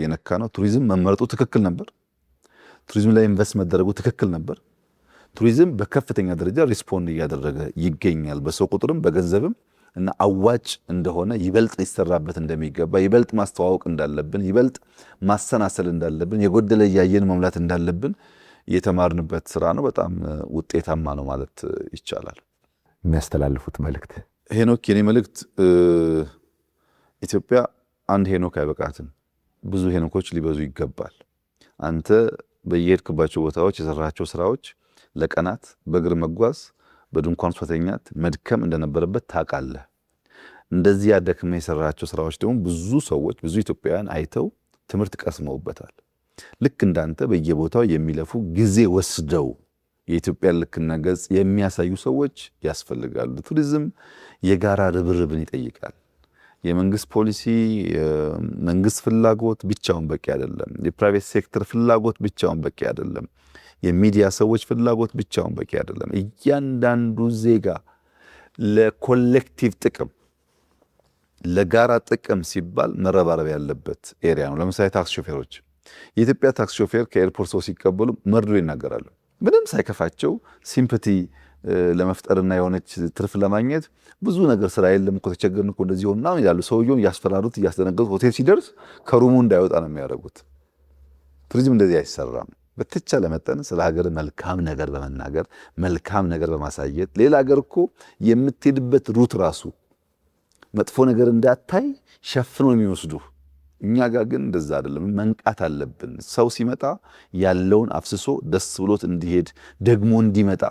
የነካ ነው። ቱሪዝም መመረጡ ትክክል ነበር። ቱሪዝም ላይ ኢንቨስት መደረጉ ትክክል ነበር። ቱሪዝም በከፍተኛ ደረጃ ሪስፖንድ እያደረገ ይገኛል። በሰው ቁጥርም በገንዘብም እና አዋጭ እንደሆነ ይበልጥ ሊሰራበት እንደሚገባ ይበልጥ ማስተዋወቅ እንዳለብን ይበልጥ ማሰናሰል እንዳለብን የጎደለ እያየን መሙላት እንዳለብን የተማርንበት ስራ ነው። በጣም ውጤታማ ነው ማለት ይቻላል። የሚያስተላልፉት መልእክት? ሄኖክ፣ የኔ መልእክት ኢትዮጵያ አንድ ሄኖክ አይበቃትም። ብዙ ሄኖኮች ሊበዙ ይገባል። አንተ በየሄድክባቸው ቦታዎች የሰራቸው ስራዎች ለቀናት በእግር መጓዝ፣ በድንኳን መተኛት፣ መድከም እንደነበረበት ታውቃለህ። እንደዚህ ያደክመህ የሰራቸው ስራዎች ደግሞ ብዙ ሰዎች ብዙ ኢትዮጵያውያን አይተው ትምህርት ቀስመውበታል። ልክ እንዳንተ በየቦታው የሚለፉ ጊዜ ወስደው የኢትዮጵያ ልክና ገጽ የሚያሳዩ ሰዎች ያስፈልጋሉ። ቱሪዝም የጋራ ርብርብን ይጠይቃል። የመንግስት ፖሊሲ፣ የመንግስት ፍላጎት ብቻውን በቂ አይደለም። የፕራይቬት ሴክተር ፍላጎት ብቻውን በቂ አይደለም። የሚዲያ ሰዎች ፍላጎት ብቻውን በቂ አይደለም። እያንዳንዱ ዜጋ ለኮሌክቲቭ ጥቅም ለጋራ ጥቅም ሲባል መረባረብ ያለበት ኤሪያ ነው። ለምሳሌ ታክሲ ሾፌሮች፣ የኢትዮጵያ ታክሲ ሾፌር ከኤርፖርት ሰው ሲቀበሉ መርዶ ይናገራሉ። ምንም ሳይከፋቸው ሲምፐቲ ለመፍጠርና የሆነች ትርፍ ለማግኘት ብዙ ነገር ስራ የለም እኮ ተቸገርን እኮ እንደዚህ ሆና ይላሉ። ሰውየውን እያስፈራሩት እያስደነገጡት ሆቴል ሲደርስ ከሩሙ እንዳይወጣ ነው የሚያደርጉት። ቱሪዝም እንደዚህ አይሰራም። በተቻለ መጠን ስለ ሀገር መልካም ነገር በመናገር መልካም ነገር በማሳየት ሌላ ሀገር እኮ የምትሄድበት ሩት ራሱ መጥፎ ነገር እንዳታይ ሸፍኖ የሚወስዱ፣ እኛ ጋር ግን እንደዛ አይደለም። መንቃት አለብን። ሰው ሲመጣ ያለውን አፍስሶ ደስ ብሎት እንዲሄድ ደግሞ እንዲመጣ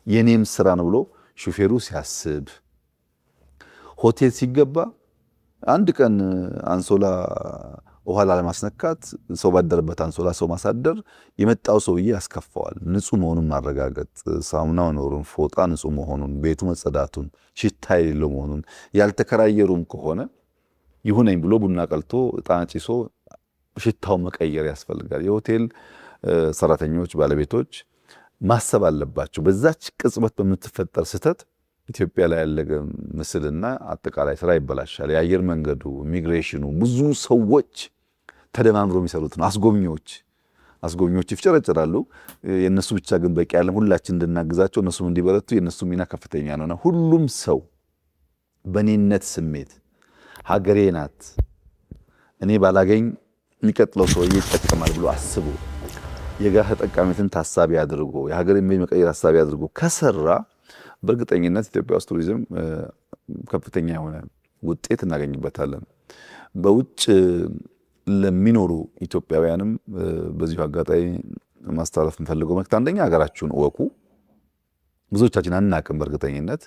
የኔም ስራ ነው ብሎ ሹፌሩ ሲያስብ፣ ሆቴል ሲገባ አንድ ቀን አንሶላ ውሃ ላለማስነካት ሰው ባደረበት አንሶላ ሰው ማሳደር የመጣው ሰውዬ ያስከፋዋል። ንጹህ መሆኑን ማረጋገጥ፣ ሳሙና መኖሩን፣ ፎጣ ንጹህ መሆኑን፣ ቤቱ መጸዳቱን፣ ሽታ የሌለው መሆኑን፣ ያልተከራየሩም ከሆነ ይሁነኝ ብሎ ቡና ቀልቶ ዕጣን ጭሶ ሽታው መቀየር ያስፈልጋል። የሆቴል ሰራተኞች ባለቤቶች ማሰብ አለባቸው። በዛች ቅጽበት በምትፈጠር ስህተት ኢትዮጵያ ላይ ያለ ምስልና አጠቃላይ ስራ ይበላሻል። የአየር መንገዱ፣ ኢሚግሬሽኑ ብዙ ሰዎች ተደማምሮ የሚሰሩት ነው። አስጎብኚዎች ይፍጨረጨራሉ። የእነሱ ብቻ ግን በቂ ያለም ሁላችን እንድናግዛቸው እነሱም እንዲበረቱ የእነሱ ሚና ከፍተኛ ነውና ሁሉም ሰው በኔነት ስሜት ሀገሬ ናት እኔ ባላገኝ የሚቀጥለው ሰውዬ ይጠቀማል ብሎ አስቦ የጋራ ተጠቃሚነትን ታሳቢ አድርጎ የሀገር መቀየር ታሳቢ አድርጎ ከሰራ በእርግጠኝነት ኢትዮጵያ ውስጥ ቱሪዝም ከፍተኛ የሆነ ውጤት እናገኝበታለን። በውጭ ለሚኖሩ ኢትዮጵያውያንም በዚሁ አጋጣሚ ማስተላለፍ የምፈልገው መልእክት አንደኛ ሀገራችሁን እወቁ። ብዙዎቻችን አናቅም በእርግጠኝነት።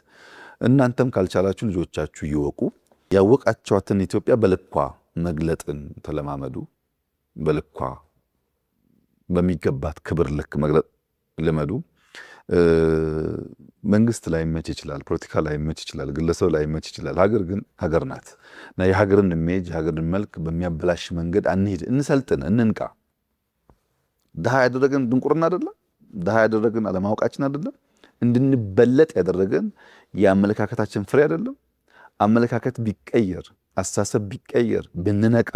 እናንተም ካልቻላችሁ ልጆቻችሁ ይወቁ። ያወቃቸዋትን ኢትዮጵያ በልኳ መግለጥን ተለማመዱ። በልኳ በሚገባት ክብር ልክ መግለጥ ልመዱ። መንግስት ላይ መች ይችላል፣ ፖለቲካ ላይ መች ይችላል፣ ግለሰብ ላይ መች ይችላል። ሀገር ግን ሀገር ናት እና የሀገርን ኢሜጅ የሀገርን መልክ በሚያበላሽ መንገድ አንሂድ። እንሰልጥን፣ እንንቃ። ድሃ ያደረገን ድንቁርና አይደለም፣ ድሃ ያደረገን አለማወቃችን አይደለም፣ እንድንበለጥ ያደረገን የአመለካከታችን ፍሬ አይደለም። አመለካከት ቢቀየር፣ አስተሳሰብ ቢቀየር፣ ብንነቃ፣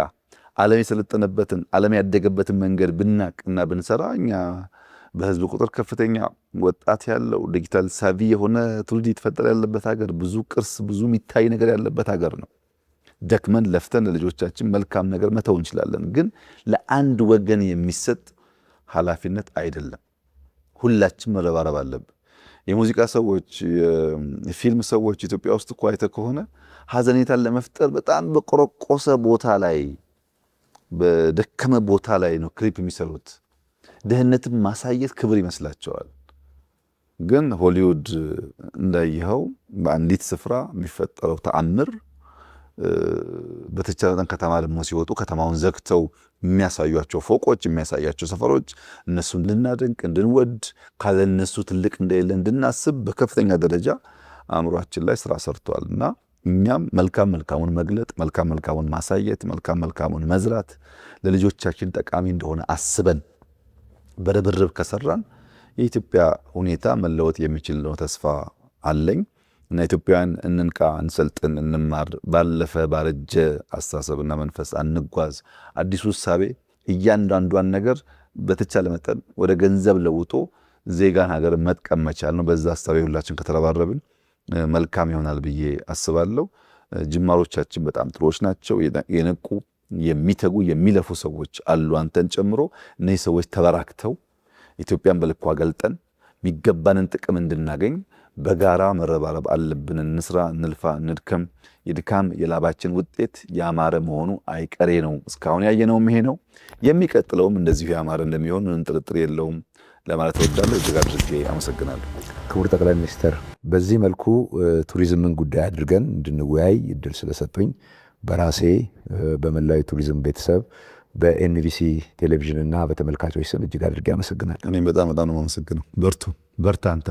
ዓለም የሰለጠነበትን ዓለም ያደገበትን መንገድ ብናቅና ብንሰራ እኛ በህዝብ ቁጥር ከፍተኛ ወጣት ያለው ዲጂታል ሳቪ የሆነ ትውልድ የተፈጠረ ያለበት ሀገር፣ ብዙ ቅርስ ብዙ የሚታይ ነገር ያለበት ሀገር ነው። ደክመን ለፍተን ለልጆቻችን መልካም ነገር መተው እንችላለን፣ ግን ለአንድ ወገን የሚሰጥ ኃላፊነት አይደለም። ሁላችን መረባረብ አለብን። የሙዚቃ ሰዎች፣ የፊልም ሰዎች ኢትዮጵያ ውስጥ እኮ አይተህ ከሆነ ሀዘኔታን ለመፍጠር በጣም በቆረቆሰ ቦታ ላይ በደከመ ቦታ ላይ ነው ክሊፕ የሚሰሩት። ድህነትን ማሳየት ክብር ይመስላቸዋል። ግን ሆሊውድ እንዳየኸው በአንዲት ስፍራ የሚፈጠረው ተአምር በተቻለ መጠን ከተማ ደግሞ ሲወጡ ከተማውን ዘግተው የሚያሳዩቸው ፎቆች የሚያሳያቸው ሰፈሮች እነሱን እንድናደንቅ እንድንወድ ካለ እነሱ ትልቅ እንደሌለ እንድናስብ በከፍተኛ ደረጃ አእምሯችን ላይ ስራ ሰርቷል እና እኛም መልካም መልካሙን መግለጥ፣ መልካም መልካሙን ማሳየት፣ መልካም መልካሙን መዝራት ለልጆቻችን ጠቃሚ እንደሆነ አስበን በርብርብ ከሰራን የኢትዮጵያ ሁኔታ መለወጥ የሚችል ነው ተስፋ አለኝ። እና ኢትዮጵያውያን እንንቃ፣ እንሰልጥን፣ እንማር። ባለፈ ባረጀ አስተሳሰብና መንፈስ አንጓዝ። አዲሱ እሳቤ እያንዳንዷን ነገር በተቻለ መጠን ወደ ገንዘብ ለውጦ ዜጋን ሀገር መጥቀም መቻል ነው። በዛ እሳቤ ሁላችን ከተረባረብን መልካም ይሆናል ብዬ አስባለሁ። ጅማሮቻችን በጣም ጥሩዎች ናቸው። የነቁ የሚተጉ የሚለፉ ሰዎች አሉ፣ አንተን ጨምሮ። እነዚህ ሰዎች ተበራክተው ኢትዮጵያን በልኳ ገልጠን የሚገባንን ጥቅም እንድናገኝ በጋራ መረባረብ አለብን። እንስራ፣ እንልፋ፣ እንድከም። የድካም የላባችን ውጤት ያማረ መሆኑ አይቀሬ ነው። እስካሁን ያየነውም ይሄ ነው። የሚቀጥለውም እንደዚሁ ያማረ እንደሚሆን ምንም ጥርጥር የለውም ለማለት እወዳለሁ። እጅግ አድርጌ አመሰግናለሁ። ክቡር ጠቅላይ ሚኒስትር፣ በዚህ መልኩ ቱሪዝምን ጉዳይ አድርገን እንድንወያይ እድል ስለሰጡኝ በራሴ በመላው የቱሪዝም ቤተሰብ በኤንቢሲ ቴሌቪዥን እና በተመልካቾች ስም እጅግ አድርጌ አመሰግናለሁ። እኔም በጣም ነው የማመሰግነው። በርቱ፣ በርታ አንተ